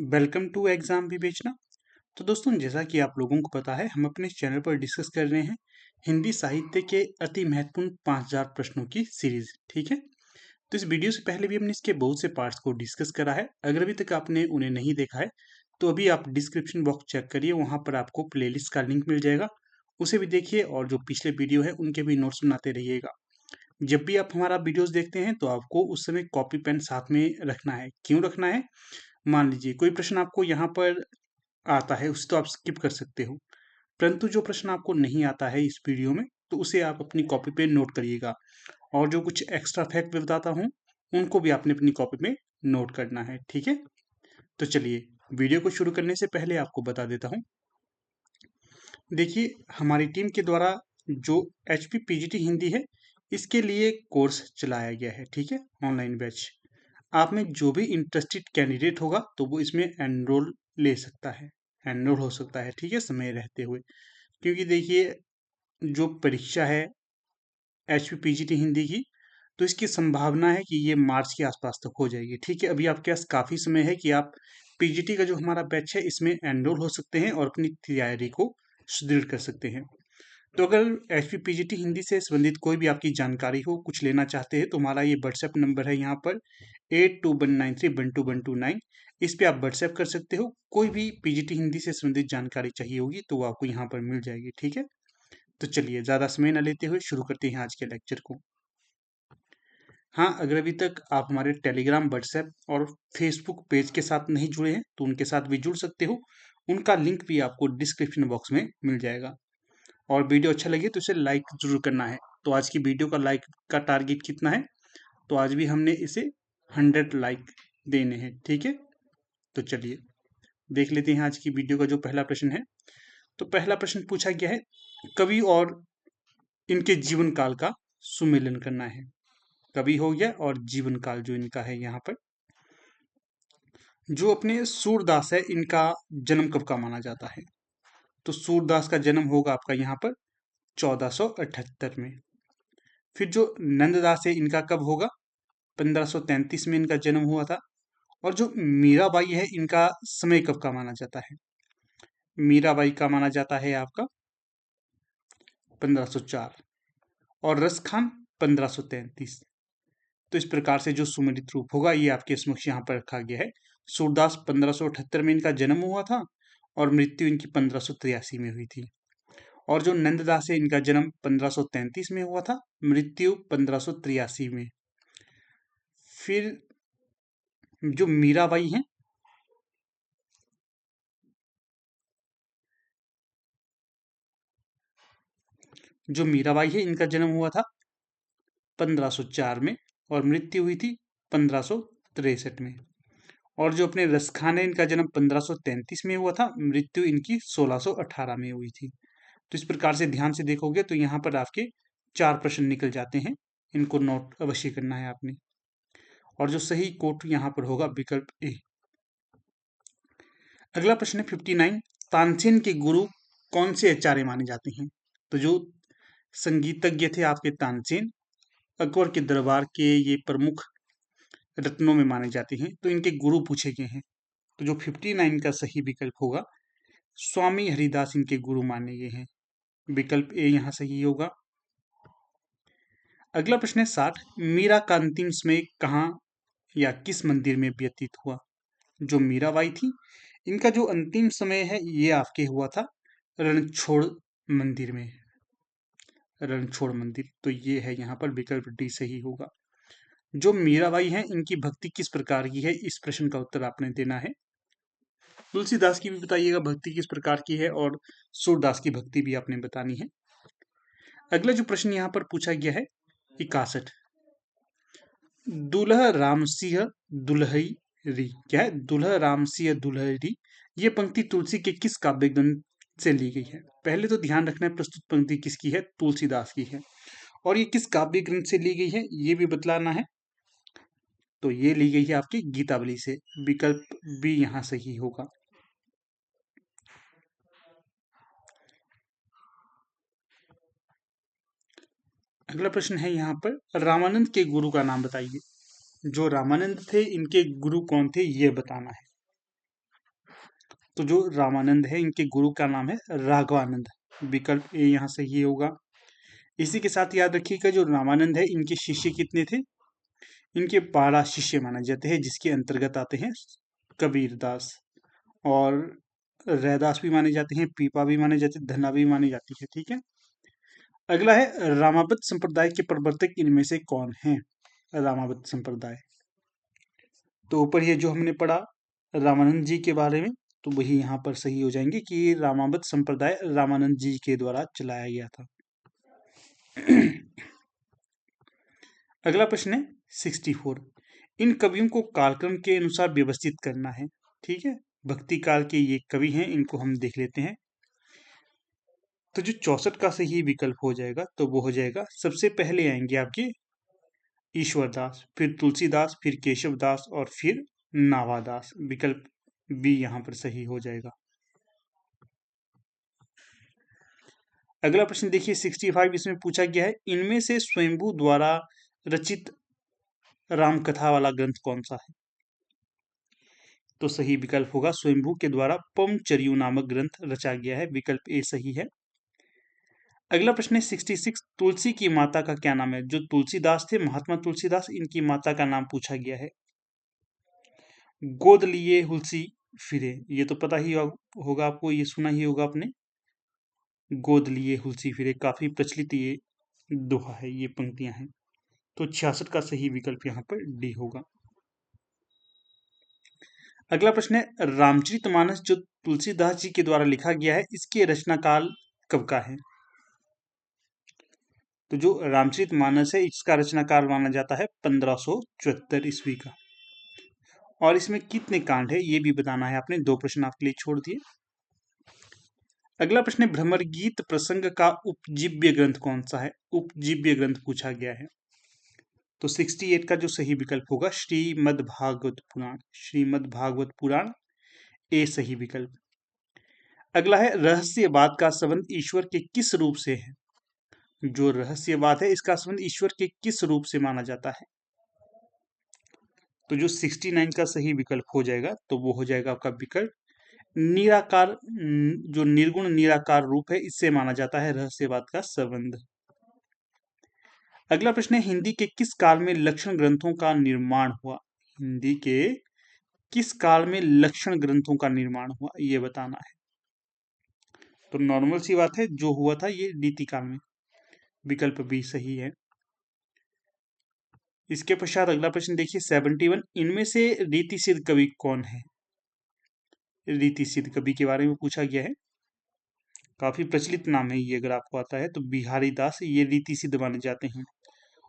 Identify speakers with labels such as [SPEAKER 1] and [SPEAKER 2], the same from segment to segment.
[SPEAKER 1] Welcome to exam विवेचना। तो दोस्तों, जैसा कि आप लोगों को पता है, हम अपने चैनल पर डिस्कस कर रहे हैं हिंदी साहित्य के अति महत्वपूर्ण 5000 प्रश्नों की सीरीज। ठीक है, तो इस वीडियो से पहले भी हमने इसके बहुत से पार्ट्स को डिस्कस करा है। अगर अभी तक आपने उन्हें नहीं देखा है तो अभी आप डिस्क्रिप्शन बॉक्स चेक करिए, वहां पर आपको प्लेलिस्ट का लिंक मिल जाएगा, उसे भी देखिए और जो पिछले वीडियो है उनके भी नोट्स बनाते रहिएगा। जब भी आप हमारा वीडियोस देखते हैं तो आपको उस समय कॉपी पेन साथ में रखना है। क्यों रखना है? मान लीजिए कोई प्रश्न आपको यहाँ पर आता है, उसे तो आप स्किप कर सकते हो, परंतु जो प्रश्न आपको नहीं आता है इस वीडियो में, तो उसे आप अपनी कॉपी पे नोट करिएगा। और जो कुछ एक्स्ट्रा फैक्ट मैं बताता हूँ उनको भी आपने अपनी कॉपी में नोट करना है। ठीक है, तो चलिए वीडियो को शुरू करने से पहले आपको बता देता हूँ। देखिए, हमारी टीम के द्वारा जो HP PGT हिंदी है, इसके लिए कोर्स चलाया गया है। ठीक है, ऑनलाइन बैच। आप में जो भी इंटरेस्टेड कैंडिडेट होगा तो वो इसमें एनरोल ले सकता है, एनरोल हो सकता है। ठीक है, समय रहते हुए, क्योंकि देखिए जो परीक्षा है HPPGT हिंदी की, तो इसकी संभावना है कि ये मार्च के आसपास तक हो जाएगी। ठीक है, अभी आपके पास काफ़ी समय है कि आप PGT का जो हमारा बैच है इसमें एनरोल हो सकते हैं और अपनी तैयारी को सुदृढ़ कर सकते हैं। तो अगर HPPGT हिंदी से संबंधित कोई भी आपकी जानकारी हो, कुछ लेना चाहते हैं, तो हमारा ये व्हाट्सएप नंबर है यहाँ पर 8219312129। इस पे आप व्हाट्सएप कर सकते हो। कोई भी PGT हिंदी से संबंधित जानकारी चाहिए होगी तो वो आपको यहाँ पर मिल जाएगी। ठीक है, तो चलिए ज़्यादा समय न लेते हुए शुरू करते हैं आज के लेक्चर को। हाँ, अगर अभी तक आप हमारे टेलीग्राम, व्हाट्सएप और फेसबुक पेज के साथ नहीं जुड़े हैं तो उनके साथ भी जुड़ सकते हो। उनका लिंक भी आपको डिस्क्रिप्शन बॉक्स में मिल जाएगा। और वीडियो अच्छा लगे तो इसे लाइक जरूर करना है। तो आज की वीडियो का लाइक का टारगेट कितना है? तो आज भी हमने इसे 100 लाइक देने हैं। ठीक है, तो चलिए देख लेते हैं आज की वीडियो का जो पहला प्रश्न है। तो पहला प्रश्न पूछा गया है, कवि और इनके जीवन काल का सुमेलन करना है। कवि हो गया और जीवन काल जो इनका है यहाँ पर। जो अपने सूरदास है, इनका जन्म कब का माना जाता है? तो सूरदास का जन्म होगा आपका यहाँ पर 1478 में। फिर जो नंददास है, इनका कब होगा? 1533 में इनका जन्म हुआ था। और जो मीराबाई है, इनका समय कब का माना जाता है? मीराबाई का माना जाता है आपका 1504। और रस खान 1533। तो इस प्रकार से जो सुमेलित रूप होगा ये आपके समक्ष यहाँ पर रखा गया है। सूरदास 1578 में इनका जन्म हुआ था और मृत्यु इनकी 1583 में हुई थी। और जो नंददास है, इनका जन्म 1533 में हुआ था, मृत्यु 1583 में। फिर जो मीराबाई है, इनका जन्म हुआ था 1504 में और मृत्यु हुई थी 1563 में। और जो अपने रसखान है, इनका जन्म 1533 में हुआ था, मृत्यु इनकी 1618 में हुई थी। तो इस प्रकार से ध्यान से देखोगे तो यहाँ पर आपके 4 प्रश्न निकल जाते हैं। इनको नोट अवश्य करना है आपने। और जो सही कोट यहाँ पर होगा विकल्प ए। अगला प्रश्न है 59, तानसेन के गुरु कौन से आचार्य माने जाते हैं? तो जो संगीतज्ञ थे आपके तानसेन, अकबर के दरबार के ये प्रमुख रत्नों में माने जाते हैं, तो इनके गुरु पूछे गए हैं। तो जो 59 का सही विकल्प होगा, स्वामी हरिदास इनके गुरु माने गए हैं। विकल्प ए यहाँ सही होगा। अगला प्रश्न है 60, मीरा का अंतिम समय कहाँ या किस मंदिर में व्यतीत हुआ? जो मीराबाई थी, इनका जो अंतिम समय है ये आपके हुआ था रणछोड़ मंदिर में। रणछोड़ मंदिर, तो ये है यहाँ पर विकल्प डी सही होगा। जो मीराबाई हैं, इनकी भक्ति किस प्रकार की है? इस प्रश्न का उत्तर आपने देना है। तुलसीदास की भी बताइएगा भक्ति किस प्रकार की है, और सूरदास की भक्ति भी आपने बतानी है। अगला जो प्रश्न यहाँ पर पूछा गया है 61, दुल्ह राम सिंह दुल्हरी, क्या है? दुल्ह राम सिंह दुल्हरी, ये पंक्ति तुलसी के किस काव्य ग्रंथ से ली गई है? पहले तो ध्यान रखना है प्रस्तुत पंक्ति किसकी है? तुलसीदास की है। और ये किस काव्य ग्रंथ से ली गई है ये भी बतलाना है। तो ये ली गई है आपकी गीतावली से। विकल्प बी यहाँ सही होगा। अगला प्रश्न है यहाँ पर, रामानंद के गुरु का नाम बताइए। जो रामानंद थे, इनके गुरु कौन थे ये बताना है। तो जो रामानंद है इनके गुरु का नाम है राघवानंद। विकल्प ए यहाँ सही होगा। इसी के साथ याद रखिएगा जो रामानंद है इनके शिष्य कितने थे? इनके 12 शिष्य माने जाते हैं, जिसके अंतर्गत आते हैं कबीरदास और रैदास भी माने जाते हैं, पीपा भी माने जाते हैं, धना भी मानी जाती है। ठीक है। अगला है रामावत संप्रदाय के प्रवर्तक इनमें से कौन है? रामावत संप्रदाय, तो ऊपर ये जो हमने पढ़ा रामानंद जी के बारे में, तो वही यहाँ पर सही हो जाएंगे कि रामावत संप्रदाय रामानंद जी के द्वारा चलाया गया था। अगला प्रश्न है 64। इन कवियों को कालक्रम के अनुसार व्यवस्थित करना है। ठीक है, भक्ति काल के ये कवि हैं, इनको हम देख लेते हैं। तो जो 64 का सही विकल्प हो जाएगा तो वो हो जाएगा, सबसे पहले आएंगे आपके ईश्वरदास, फिर तुलसीदास, फिर केशवदास और फिर नावादास। विकल्प बी यहाँ पर सही हो जाएगा। अगला प्रश्न देखिए 65, इसमें पूछा गया है इनमें से स्वयंभू द्वारा रचित रामकथा वाला ग्रंथ कौन सा है? तो सही विकल्प होगा स्वयंभू के द्वारा पमचर्यू नामक ग्रंथ रचा गया है। विकल्प ए सही है। अगला प्रश्न है 66, तुलसी की माता का क्या नाम है? जो तुलसीदास थे, महात्मा तुलसीदास, इनकी माता का नाम पूछा गया है। गोद लिए हुलसी फिरे, ये तो पता ही होगा आपको, ये सुना ही होगा आपने। गोद लिए हुलसी फिरे काफी प्रचलित ये दोहा है, ये पंक्तियां हैं। तो 66 का सही विकल्प यहाँ पर डी होगा। अगला प्रश्न है रामचरितमानस जो तुलसीदास जी के द्वारा लिखा गया है, इसके रचना काल कब का है? तो जो रामचरितमानस है इसका रचना काल माना जाता है 1574 ईस्वी का। और इसमें कितने कांड है ये भी बताना है आपने। 2 प्रश्न आपके लिए छोड़ दिए। अगला प्रश्न है भ्रमर गीत प्रसंग का उपजीव्य ग्रंथ कौन सा है? उपजीव्य ग्रंथ पूछा गया है। तो 68 का जो सही विकल्प होगा श्रीमद् भागवत पुराण। श्रीमद् भागवत पुराण ए सही विकल्प। अगला है रहस्यवाद का संबंध ईश्वर के किस रूप से है? जो रहस्यवाद है इसका संबंध ईश्वर के किस रूप से माना जाता है? तो जो 69 का सही विकल्प हो जाएगा तो वो हो जाएगा आपका विकल्प निराकार, जो निर्गुण निराकार रूप है इससे माना जाता है रहस्यवाद का संबंध। अगला प्रश्न है हिंदी के किस काल में लक्षण ग्रंथों का निर्माण हुआ? हिंदी के किस काल में लक्षण ग्रंथों का निर्माण हुआ ये बताना है। तो नॉर्मल सी बात है, जो हुआ था ये रीति काल में। विकल्प बी सही है। इसके पश्चात अगला प्रश्न देखिए 71, इनमें से रीति सिद्ध कवि कौन है? रीति सिद्ध कवि के बारे में पूछा गया है। काफी प्रचलित नाम है ये, अगर आपको आता है तो बिहारी दास ये रीति सिद्ध माने जाते हैं।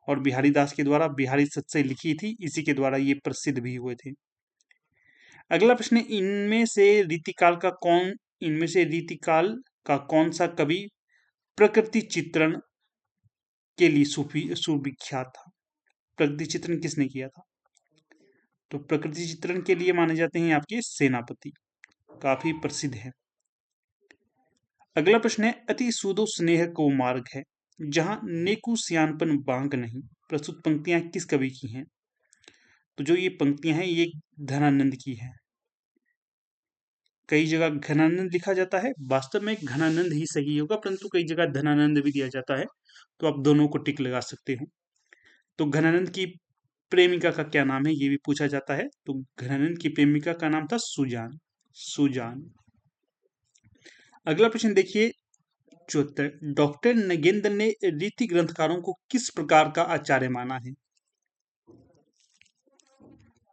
[SPEAKER 1] और बिहारी दास के द्वारा बिहारी सत्सई लिखी थी, इसी के द्वारा ये प्रसिद्ध भी हुए थे। अगला प्रश्न है इनमें से रीतिकाल का कौन सा कवि प्रकृति चित्रण के लिए सुविख्यात था? प्रकृति चित्रण किसने किया था? तो प्रकृति चित्रण के लिए माने जाते हैं आपके सेनापति, काफी प्रसिद्ध है। अगला प्रश्न है अति सूदो स्नेह को मार्ग है जहां नेकु सियानपन बांक नहीं। प्रस्तुत पंक्तियां किस कवि की हैं? तो जो ये पंक्तियां हैं ये घनानंद की है। कई जगह घनानंद लिखा जाता है, वास्तव में घनानंद ही सही होगा, परंतु कई जगह धनानंद भी दिया जाता है, तो आप दोनों को टिक लगा सकते हो। तो घनानंद की प्रेमिका का क्या नाम है ये भी पूछा जाता है। तो घनानंद की प्रेमिका का नाम था सुजान। सुजान। अगला प्रश्न देखिए 74, डॉक्टर नगेंद्र ने रीति ग्रंथकारों को किस प्रकार का आचार्य माना है?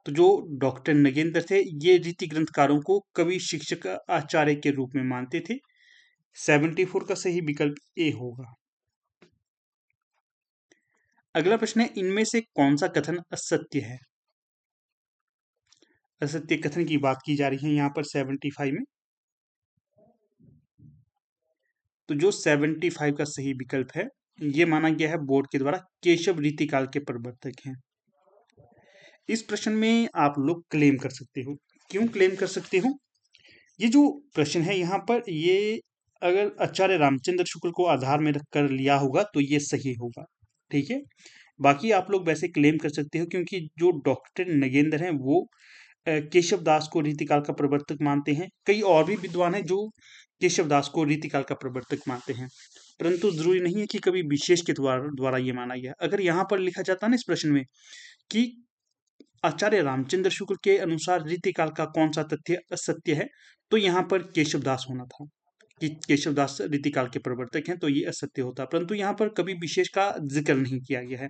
[SPEAKER 1] तो जो डॉक्टर नगेंद्र थे ये रीति ग्रंथकारों को कवि शिक्षक आचार्य के रूप में मानते थे। 74 का सही विकल्प ए होगा। अगला प्रश्न है इनमें से कौन सा कथन असत्य है? असत्य कथन की बात की जा रही है यहाँ पर 75 में। तो जो 75 का सही विकल्प है ये माना गया है बोर्ड के द्वारा केशव रीतिकाल के प्रवर्तक हैं। इस प्रश्न में आप लोग क्लेम कर सकते हो। क्यों क्लेम कर सकते हो? ये जो प्रश्न है यहाँ पर ये अगर आचार्य रामचंद्र शुक्ल को आधार में रखकर लिया होगा तो ये सही होगा। ठीक है, बाकी आप लोग वैसे क्लेम कर सकते हो क्योंकि जो डॉक्टर नगेंद्र हैं वो केशव दास को रीतिकाल का प्रवर्तक मानते हैं। कई और भी विद्वान हैं जो केशव दास को रीतिकाल का प्रवर्तक मानते हैं, परंतु जरूरी नहीं है कि कभी विशेष के द्वारा ये माना गया। अगर यहाँ पर लिखा जाता ना इस प्रश्न में कि आचार्य रामचंद्र शुक्ल के अनुसार रीतिकाल का कौन सा तथ्य असत्य है, तो यहाँ पर केशव दास होना था कि केशव दास रीतिकाल के प्रवर्तक हैं, तो ये असत्य होता, परंतु यहाँ पर कभी विशेष का जिक्र नहीं किया गया है।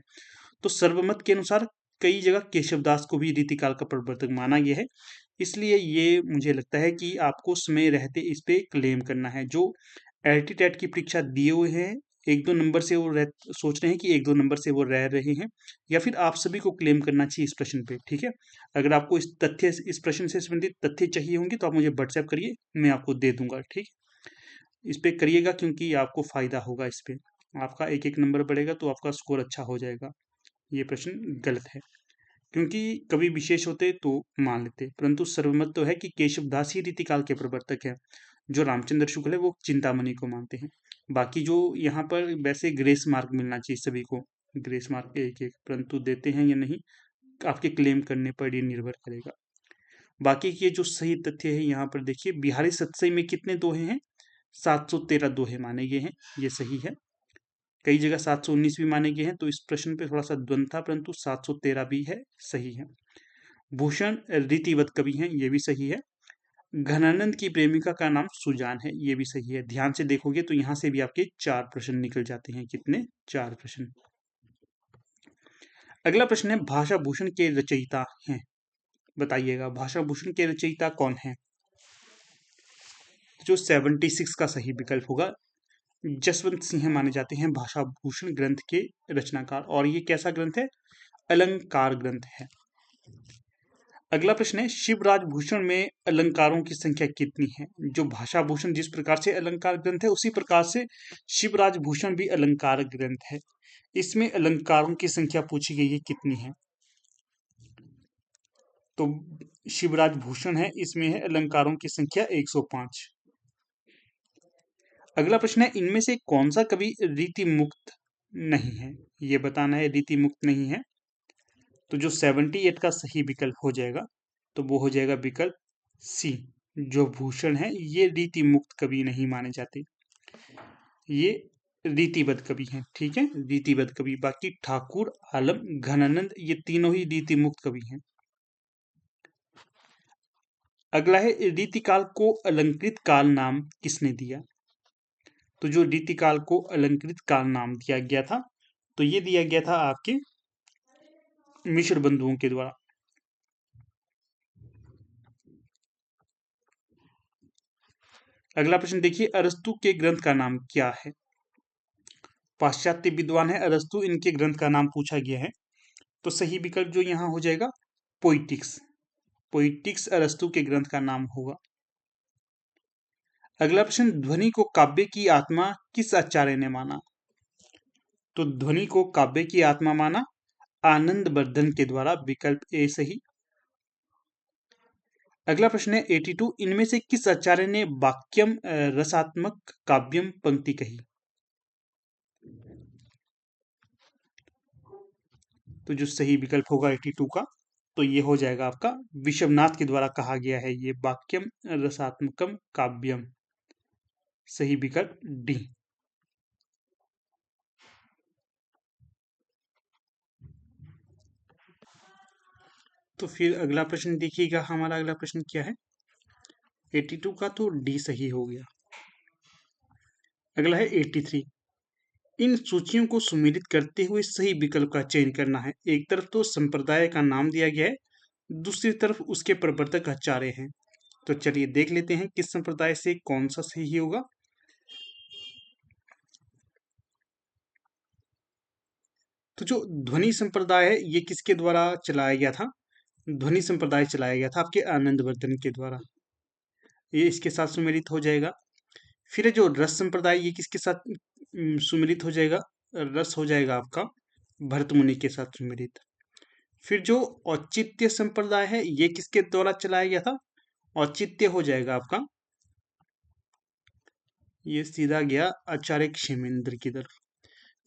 [SPEAKER 1] तो सर्वमत के अनुसार कई जगह केशवदास को भी रीतिकाल का प्रवर्तक माना गया है, इसलिए ये मुझे लगता है कि आपको समय रहते इस पे क्लेम करना है। जो एलटी टेट की परीक्षा दिए हुए हैं, एक दो नंबर से वो सोच रहे हैं कि एक दो नंबर से वो रह रहे हैं, या फिर आप सभी को क्लेम करना चाहिए इस प्रश्न पे, ठीक है। अगर आपको इस प्रश्न से संबंधित तथ्य चाहिए होंगे तो आप मुझे व्हाट्सएप करिए, मैं आपको दे दूंगा, ठीक। इस पे करिएगा क्योंकि आपको फायदा होगा, इस पे आपका एक एक नंबर बढ़ेगा तो आपका स्कोर अच्छा हो जाएगा। ये प्रश्न गलत है, क्योंकि कवि विशेष होते तो मान लेते, परंतु सर्वमत तो है कि केशवदास ही रीतिकाल के प्रवर्तक है। जो रामचंद्र शुक्ल है वो चिंतामणि को मानते हैं। बाकी जो यहाँ पर वैसे ग्रेस मार्क मिलना चाहिए सभी को, ग्रेस मार्क एक एक, परंतु देते हैं या नहीं आपके क्लेम करने पर ये निर्भर करेगा। बाकी के जो सही तथ्य है यहाँ पर देखिए, बिहारी सतसई में कितने दोहे हैं? 713 दोहे माने गए हैं, ये सही है। कई जगह 719 भी माने गए हैं, तो इस प्रश्न पे थोड़ा सा द्वंद था, परंतु 713 भी है, सही है। भूषण रीतिवत कवि हैं, ये भी सही है। घनानंद की प्रेमिका का नाम सुजान है, ये भी सही है। ध्यान से देखोगे तो यहाँ से भी आपके 4 प्रश्न निकल जाते हैं। कितने? 4 प्रश्न। अगला प्रश्न है, भाषा भूषण के रचयिता हैं, बताइएगा भाषा भूषण के रचयिता कौन है? जो 76 का सही विकल्प होगा। जसवंत सिंह माने जाते हैं भाषा भूषण ग्रंथ के रचनाकार, और ये कैसा ग्रंथ है? अलंकार ग्रंथ है। अगला प्रश्न है, शिवराज भूषण में अलंकारों की संख्या कितनी है? जो भाषा भूषण जिस प्रकार से अलंकार ग्रंथ है, उसी प्रकार से शिवराज भूषण भी अलंकार ग्रंथ है। इसमें अलंकारों की संख्या पूछी गई है, कितनी है? तो शिवराज भूषण है, इसमें है अलंकारों की संख्या 105। अगला प्रश्न है, इनमें से कौन सा कवि रीति मुक्त नहीं है? ये बताना है रीति मुक्त नहीं है। तो जो 78 का सही विकल्प हो जाएगा, तो वो हो जाएगा विकल्प सी। जो भूषण है ये रीति मुक्त कवि नहीं माने जाते, ये रीतिबद्ध कवि हैं, ठीक है, रीतिबद्ध कवि। बाकी ठाकुर, आलम, घनानंद ये तीनों ही रीति मुक्त कवि हैं। अगला है, रीतिकाल को अलंकृत काल नाम किसने दिया? तो जो रीतिकाल को अलंकृत काल नाम दिया गया था, तो ये दिया गया था आपके मिश्र बंधुओं के द्वारा। अगला प्रश्न देखिए, अरस्तु के ग्रंथ का नाम क्या है? पाश्चात्य विद्वान है अरस्तु, इनके ग्रंथ का नाम पूछा गया है, तो सही विकल्प जो यहाँ हो जाएगा पोइटिक्स। पोइटिक्स अरस्तु के ग्रंथ का नाम होगा। अगला प्रश्न, ध्वनि को काव्य की आत्मा किस आचार्य ने माना? तो ध्वनि को काव्य की आत्मा माना आनंद वर्धन के द्वारा, विकल्प ए सही। अगला प्रश्न है 82, इनमें से किस आचार्य ने वाक्यम रसात्मक काव्यम पंक्ति कही? तो जो सही विकल्प होगा 82 का, तो ये हो जाएगा आपका विश्वनाथ के द्वारा कहा गया है ये वाक्यम रसात्मकम काव्यम, सही विकल्प डी। तो फिर अगला प्रश्न देखिएगा, हमारा अगला प्रश्न क्या है? 82 का तो डी सही हो गया। अगला है 83, इन सूचियों को सुमेलित करते हुए सही विकल्प का चयन करना है। एक तरफ तो संप्रदाय का नाम दिया गया है, दूसरी तरफ उसके प्रवर्तक आचार्य हैं, तो चलिए देख लेते हैं किस संप्रदाय से कौन सा सही होगा। तो जो ध्वनि संप्रदाय है ये किसके द्वारा चलाया गया था? ध्वनि संप्रदाय चलाया गया था आपके आनंदवर्धन के द्वारा, ये इसके साथ सुमेलित हो जाएगा। फिर जो रस संप्रदाय, ये किसके साथ सुमेलित हो जाएगा? रस हो जाएगा आपका भरत मुनि के साथ सुमेलित। फिर जो औचित्य संप्रदाय है ये किसके द्वारा चलाया गया था? औचित्य हो जाएगा आपका, ये सीधा गया आचार्य क्षेमेंद्र की तरफ।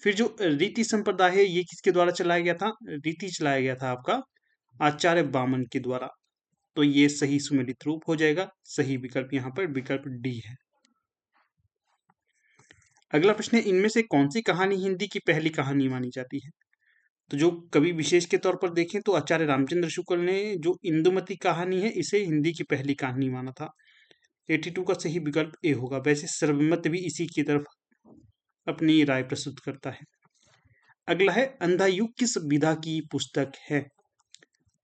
[SPEAKER 1] फिर जो रीति संप्रदाय है ये किसके द्वारा चलाया गया था? रीति चलाया गया था आपका आचार्य बामन के द्वारा। तो ये सही सुमेलित रूप हो जाएगा। सही विकल्प यहाँ पर विकल्प डी है। अगला प्रश्न है, इनमें से कौन सी कहानी हिंदी की पहली कहानी मानी जाती है? तो जो कवि विशेष के तौर पर देखें तो आचार्य रामचंद्र शुक्ल ने जो इंदुमती कहानी है इसे हिंदी की पहली कहानी माना था। 82 का सही विकल्प ए होगा। वैसे सर्वमत भी इसी की तरफ अपनी राय प्रस्तुत करता है। अगला है, अंधा युग किस विधा की पुस्तक है?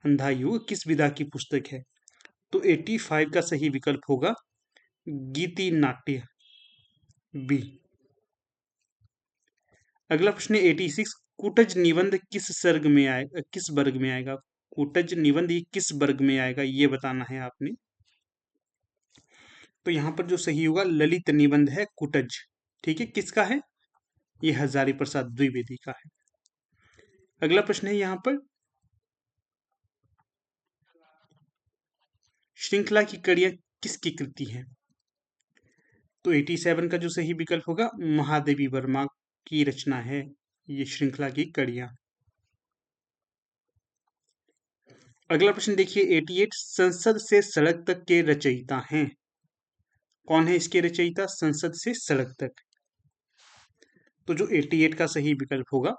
[SPEAKER 1] अंधा युग किस विधा की पुस्तक है? तो 85 का सही विकल्प होगा गीति नाट्य, बी। अगला प्रश्न है 86, कूटज निबंध किस सर्ग में आएगा, किस वर्ग में आएगा? कूटज निबंध ये किस वर्ग में आएगा ये बताना है आपने। तो यहाँ पर जो सही होगा ललित निबंध है कूटज। ठीक है, किसका है? ये हजारी प्रसाद द्विवेदी का है। अगला प्रश्न है यहाँ पर, श्रृंखला की कड़ियां किसकी कृति है? तो 87 का जो सही विकल्प होगा महादेवी वर्मा की रचना है ये श्रृंखला की कड़ियां। अगला प्रश्न देखिए 88, संसद से सड़क तक के रचयिता हैं। कौन है इसके रचयिता संसद से सड़क तक? तो जो 88 का सही विकल्प होगा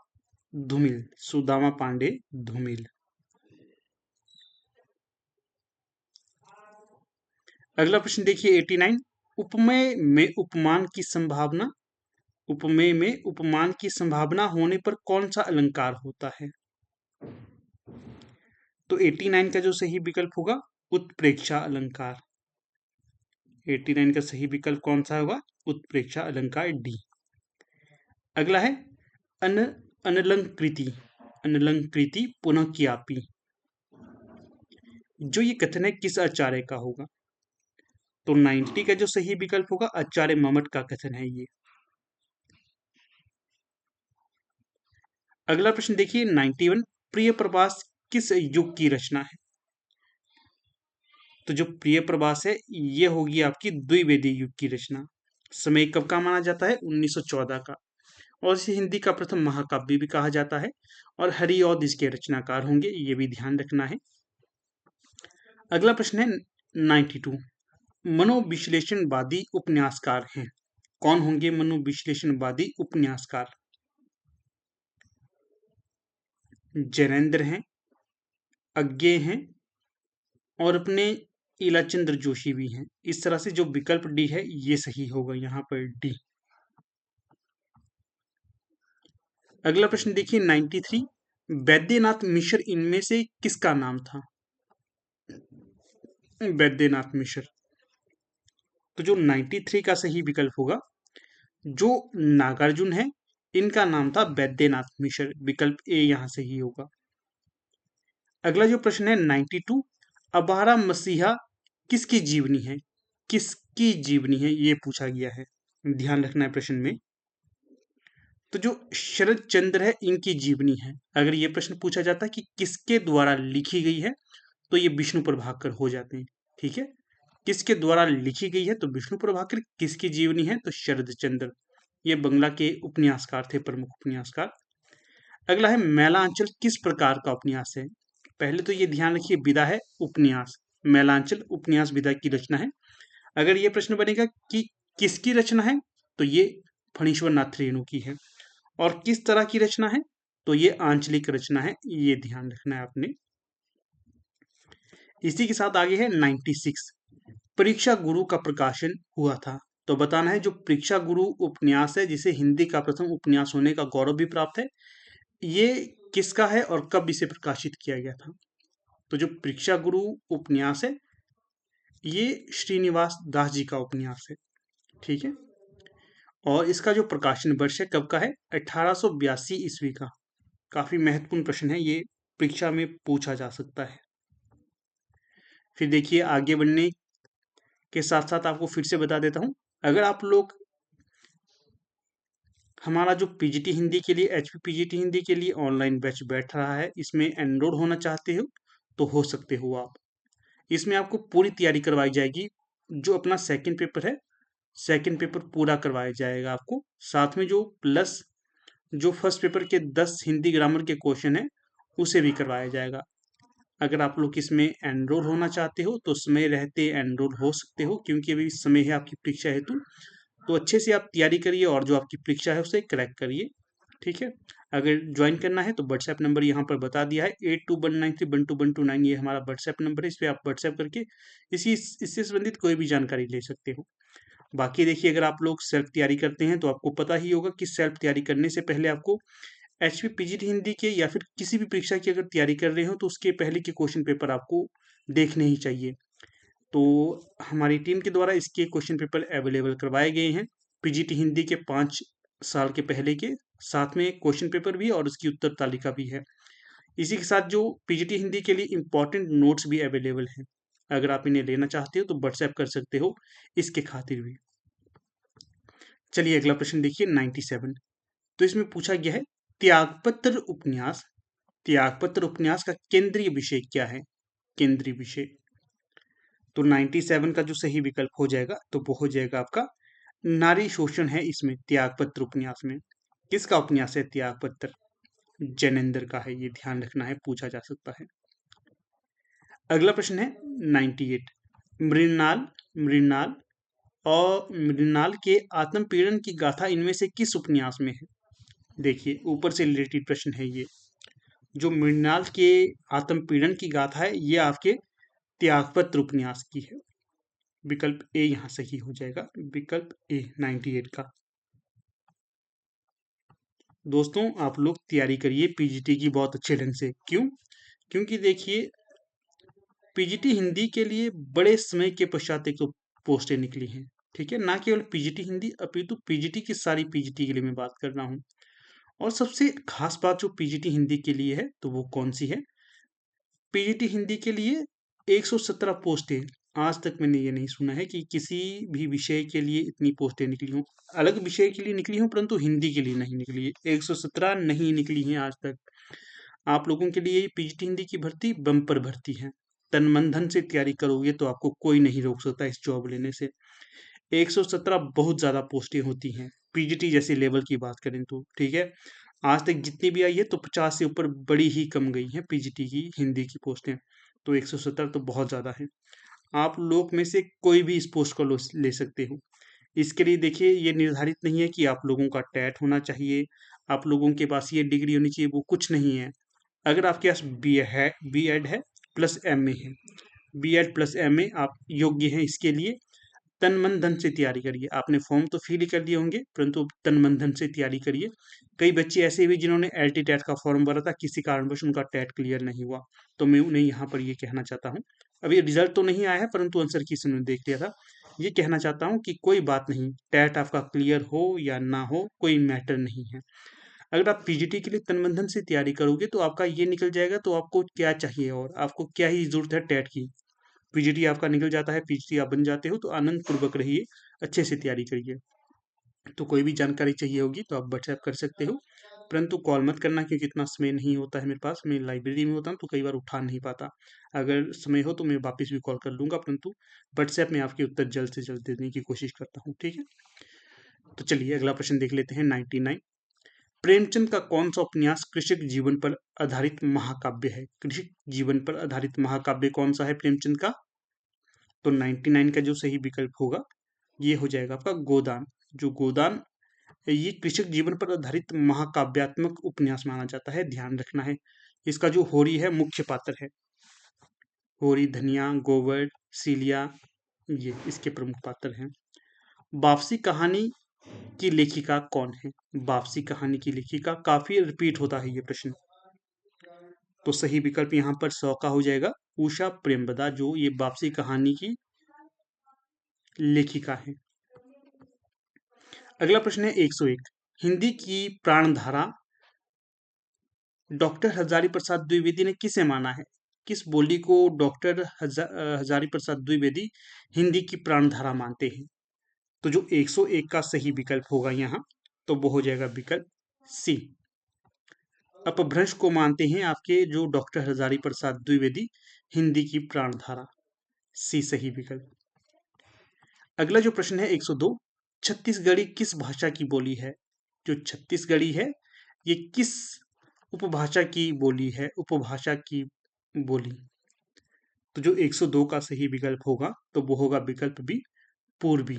[SPEAKER 1] धूमिल, सुदामा पांडे धूमिल। अगला प्रश्न देखिए 89, उपमेय में उपमान की संभावना, उपमेय में उपमान की संभावना होने पर कौन सा अलंकार होता है? तो 89 का जो सही विकल्प होगा उत्प्रेक्षा अलंकार। 89 का सही विकल्प कौन सा होगा? उत्प्रेक्षा अलंकार, डी। अगला है अन अनलंकृति, अनलंकृति पुनः कियापी, जो ये कथन है किस आचार्य का होगा? तो 90 का जो सही विकल्प होगा आचार्य ममट का कथन है ये। अगला प्रश्न देखिए 91, प्रिय प्रवास किस युग की रचना है? तो जो प्रिय प्रवास है ये होगी आपकी द्विवेदी युग की रचना। समय कब का माना जाता है? 1914 का। और इसे हिंदी का प्रथम महाकाव्य भी कहा जाता है और हरिऔध इसके रचनाकार होंगे, ये भी ध्यान रखना है। अगला प्रश्न है 92, मनोविश्लेषणवादी उपन्यासकार हैं। कौन होंगे मनोविश्लेषणवादी उपन्यासकार? जैनेन्द्र हैं, अज्ञे हैं और अपने इलाचंद्र जोशी भी हैं। इस तरह से जो विकल्प डी है ये सही होगा यहाँ पर, डी। अगला प्रश्न देखिए 93, वैद्यनाथ मिश्र इनमें से किसका नाम था? वैद्यनाथ मिश्र। तो जो 93 का सही विकल्प होगा जो नागार्जुन है इनका नाम था वैद्यनाथ मिश्र, विकल्प ए यहां सही होगा। अगला जो प्रश्न है 92, अबारा मसीहा किसकी जीवनी है? किसकी जीवनी है ये पूछा गया है, ध्यान रखना है प्रश्न में। तो जो शरद चंद्र है इनकी जीवनी है। अगर ये प्रश्न पूछा जाता है कि किसके द्वारा लिखी गई है तो ये विष्णु प्रभाकर हो जाते हैं। ठीक है, किसके द्वारा लिखी गई है तो विष्णु प्रभाकर, किसकी जीवनी है तो शरद चंद्र, ये बंगला के उपन्यासकार थे, प्रमुख उपन्यासकार। अगला है मैलांचल किस प्रकार का उपन्यास है? पहले तो ये ध्यान रखिए विधा है उपन्यास, मैलांचल उपन्यास विधा की रचना है। अगर ये प्रश्न बनेगा कि किसकी रचना है तो ये फणीश्वर नाथ रेणु की है। और किस तरह की रचना है तो ये आंचलिक रचना है, ये ध्यान रखना है आपने। इसी के साथ आगे है 96, परीक्षा गुरु का प्रकाशन हुआ था। तो बताना है जो परीक्षा गुरु उपन्यास है जिसे हिंदी का प्रथम उपन्यास होने का गौरव भी प्राप्त है, ये किसका है और कब इसे प्रकाशित किया गया था? तो जो परीक्षा गुरु उपन्यास है ये श्रीनिवास दास जी का उपन्यास है। ठीक है, और इसका जो प्रकाशन वर्ष है कब का है? 1882 ईस्वी का। काफी महत्वपूर्ण प्रश्न है ये, परीक्षा में पूछा जा सकता है। फिर देखिए आगे बढ़ने के साथ साथ आपको फिर से बता देता हूं, अगर आप लोग हमारा जो पीजीटी हिंदी के लिए, एचपी पीजीटी हिंदी के लिए ऑनलाइन बैच बैठ रहा है इसमें एनरोल होना चाहते हो तो हो सकते हो आप। इसमें आपको पूरी तैयारी करवाई जाएगी। जो अपना सेकंड पेपर है, सेकंड पेपर पूरा करवाया जाएगा आपको, साथ में जो प्लस जो फर्स्ट पेपर के 10 हिंदी ग्रामर के क्वेश्चन है उसे भी करवाया जाएगा। अगर आप लोग इसमें एनरोल होना चाहते हो तो समय रहते एनरोल हो सकते हो, क्योंकि अभी समय है आपकी परीक्षा हेतु। तो अच्छे से आप तैयारी करिए और जो आपकी परीक्षा है उसे क्रैक करिए, ठीक है। अगर ज्वाइन करना है तो व्हाट्सएप नंबर यहाँ पर बता दिया है, 8219312129, ये हमारा व्हाट्सएप नंबर है। इस पर आप व्हाट्सएप करके इससे संबंधित कोई भी जानकारी ले सकते हो। बाकी देखिए, अगर आप लोग सेल्फ तैयारी करते हैं तो आपको पता ही होगा कि सेल्फ तैयारी करने से पहले आपको एचपी पीजीटी हिंदी के या फिर किसी भी परीक्षा की अगर तैयारी कर रहे हो तो उसके पहले के क्वेश्चन पेपर आपको देखने ही चाहिए। तो हमारी टीम के द्वारा इसके क्वेश्चन पेपर अवेलेबल करवाए गए हैं, पीजीटी हिंदी के 5 साल के पहले के, साथ में क्वेश्चन पेपर भी और उसकी उत्तर तालिका भी है। इसी के साथ जो पीजीटी हिंदी के लिए इम्पोर्टेंट नोट्स भी अवेलेबल हैं, अगर आप इन्हें लेना चाहते हो तो व्हाट्सएप कर सकते हो इसके खातिर भी। चलिए अगला प्रश्न देखिए 97। तो इसमें पूछा गया है, त्यागपत्र उपन्यास, त्यागपत्र उपन्यास का केंद्रीय विषय क्या है? केंद्रीय विषय, तो 97 का जो सही विकल्प हो जाएगा तो वो हो जाएगा आपका नारी शोषण है इसमें, त्यागपत्र उपन्यास में। किसका उपन्यास है त्यागपत्र? जैनेंद्र का है, ये ध्यान रखना है, पूछा जा सकता है। अगला प्रश्न है 98। मृणाल, मृणाल और मृणाल के आत्मपीड़न की गाथा इनमें से किस उपन्यास में है? देखिए ऊपर से रिलेटेड प्रश्न है ये। जो मृणाल के आत्मपीड़न की गाथा है ये आपके त्यागपत्र उपन्यास की है। विकल्प ए यहाँ सही हो जाएगा, विकल्प ए 98 का। दोस्तों आप लोग तैयारी करिए पीजीटी की बहुत अच्छे ढंग से। क्यों? क्योंकि देखिए पीजीटी हिंदी के लिए बड़े समय के पश्चात एक तो पोस्टें निकली हैं, ठीक है। ना केवल पीजीटी हिंदी अपितु पीजीटी की सारी पीजीटी के लिए मैं बात कर रहा हूँ। और सबसे खास बात जो पीजीटी हिंदी के लिए है तो वो कौन सी है? पीजीटी हिंदी के लिए 117 पोस्टें। आज तक मैंने ये नहीं सुना है कि किसी भी विषय के लिए इतनी पोस्टें निकली हों। अलग विषय के लिए निकली हों परंतु हिंदी के लिए नहीं निकली है। 117 नहीं निकली हैं आज तक। आप लोगों के लिए पीजीटी हिंदी की भर्ती बम्पर भर्ती है। तन मन धन से तैयारी करोगे तो आपको कोई नहीं रोक सकता इस जॉब लेने से। 117 बहुत ज्यादा पोस्टें होती हैं पीजीटी जैसे लेवल की बात करें तो, ठीक है। आज तक जितनी भी आई है तो 50 से ऊपर बड़ी ही कम गई हैं पीजीटी की हिंदी की पोस्टें। तो 117 तो बहुत ज्यादा है। आप लोग में से कोई भी इस पोस्ट को ले सकते हो। इसके लिए देखिए ये निर्धारित नहीं है कि आप लोगों का टेट होना चाहिए, आप लोगों के पास ये डिग्री होनी चाहिए, वो कुछ नहीं है। अगर आपके पास बी एड है प्लस एम ए है, B Ed plus M A आप योग्य हैं इसके लिए। तन मन धन से तैयारी करिए। आपने फॉर्म तो फिल ही कर दिए होंगे परंतु तन मन धन से तैयारी करिए। कई बच्चे ऐसे भी जिन्होंने एलटी टेट का फॉर्म भरा था, किसी कारणवश उनका टेट क्लियर नहीं हुआ, तो मैं उन्हें यहाँ पर ये कहना चाहता हूँ, अभी रिजल्ट तो नहीं आया है परंतु आंसर की मैंने देख लिया था। ये कहना चाहता हूँ कि कोई बात नहीं, टेट आपका क्लियर हो या ना हो कोई मैटर नहीं है। अगर आप पीजीटी के लिए तन मन धन से तैयारी करोगे तो आपका ये निकल जाएगा, तो आपको क्या चाहिए और आपको क्या ही जरूरत है टेट की। पीजीटी आपका निकल जाता है, पीजीटी आप बन जाते हो, तो आनंद पूर्वक रहिए, अच्छे से तैयारी करिए। तो कोई भी जानकारी चाहिए होगी तो आप व्हाट्सएप कर सकते हो, परंतु कॉल मत करना क्योंकि इतना समय नहीं होता है मेरे पास। मैं लाइब्रेरी में होता हूँ तो कई बार उठा नहीं पाता। अगर समय हो तो मैं वापस भी कॉल कर लूंगा, परंतु व्हाट्सएप में आपके उत्तर जल्द से जल्द देने की कोशिश करता हूँ, ठीक है। तो चलिए अगला प्रश्न देख लेते हैं 99। प्रेमचंद का कौन सा उपन्यास कृषक जीवन पर आधारित महाकाव्य है? कृषक जीवन पर आधारित महाकाव्य कौन सा है प्रेमचंद का? तो 99 का जो सही विकल्प होगा ये हो जाएगा आपका गोदान। जो गोदान ये कृषक जीवन पर आधारित महाकाव्यात्मक उपन्यास माना जाता है, ध्यान रखना है। इसका जो होरी है मुख्य पात्र है, होरी, धनिया, गोबर, सीलिया, ये इसके प्रमुख पात्र हैं। वापसी कहानी की लेखिका कौन है? वापसी कहानी की लेखिका, काफी रिपीट होता है ये प्रश्न, तो सही विकल्प यहाँ पर 100 का हो जाएगा उषा प्रेमबदा, जो ये वापसी कहानी की लेखिका है। अगला प्रश्न है 101। हिंदी की प्राणधारा डॉक्टर हजारी प्रसाद द्विवेदी ने किसे माना है? किस बोली को डॉक्टर हजारी प्रसाद द्विवेदी हिंदी की प्राणधारा मानते हैं? तो जो 101 का सही विकल्प होगा यहाँ, तो वो हो जाएगा विकल्प सी, अपभ्रंश को मानते हैं आपके जो डॉक्टर हजारी प्रसाद द्विवेदी हिंदी की प्राणधारा, सी सही विकल्प। अगला जो प्रश्न है 102। छत्तीसगढ़ी किस भाषा की बोली है? जो छत्तीसगढ़ी है ये किस उपभाषा की बोली है? उपभाषा की बोली, तो जो 102 का सही विकल्प होगा तो वो होगा विकल्प बी, पूर्वी।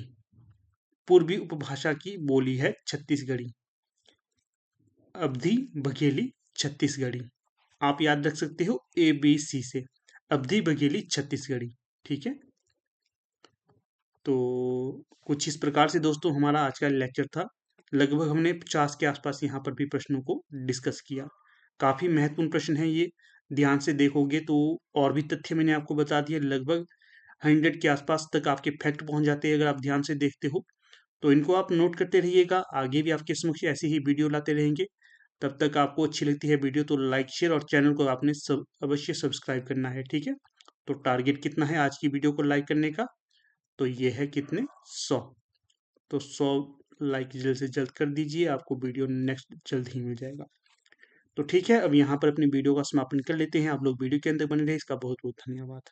[SPEAKER 1] पूर्वी उपभाषा की बोली है छत्तीसगढ़ी, अवधी, बघेली, छत्तीसगढ़ी। आप याद रख सकते हो ABC से, अवधी, बघेली, छत्तीसगढ़ी। ठीक है, तो कुछ इस प्रकार से दोस्तों हमारा आज का लेक्चर था। लगभग हमने 50 के आसपास यहाँ पर भी प्रश्नों को डिस्कस किया। काफी महत्वपूर्ण प्रश्न है ये, ध्यान से देखोगे तो और भी तथ्य मैंने आपको बता दिए। लगभग 100 के आसपास तक आपके फैक्ट पहुंच जाते हैं अगर आप ध्यान से देखते हो। तो इनको आप नोट करते रहिएगा, आगे भी आपके समक्ष ऐसी ही वीडियो लाते रहेंगे। तब तक आपको अच्छी लगती है वीडियो तो लाइक शेयर और चैनल को आपने सब अवश्य सब्सक्राइब करना है। ठीक है, तो टारगेट कितना है आज की वीडियो को लाइक करने का? तो ये है कितने, 100। तो 100 लाइक जल्द से जल्द कर दीजिए, आपको वीडियो नेक्स्ट जल्द ही मिल जाएगा। तो ठीक है, अब यहाँ पर अपनी वीडियो का समापन कर लेते हैं। आप लोग वीडियो के अंदर बने रहे, इसका बहुत बहुत धन्यवाद।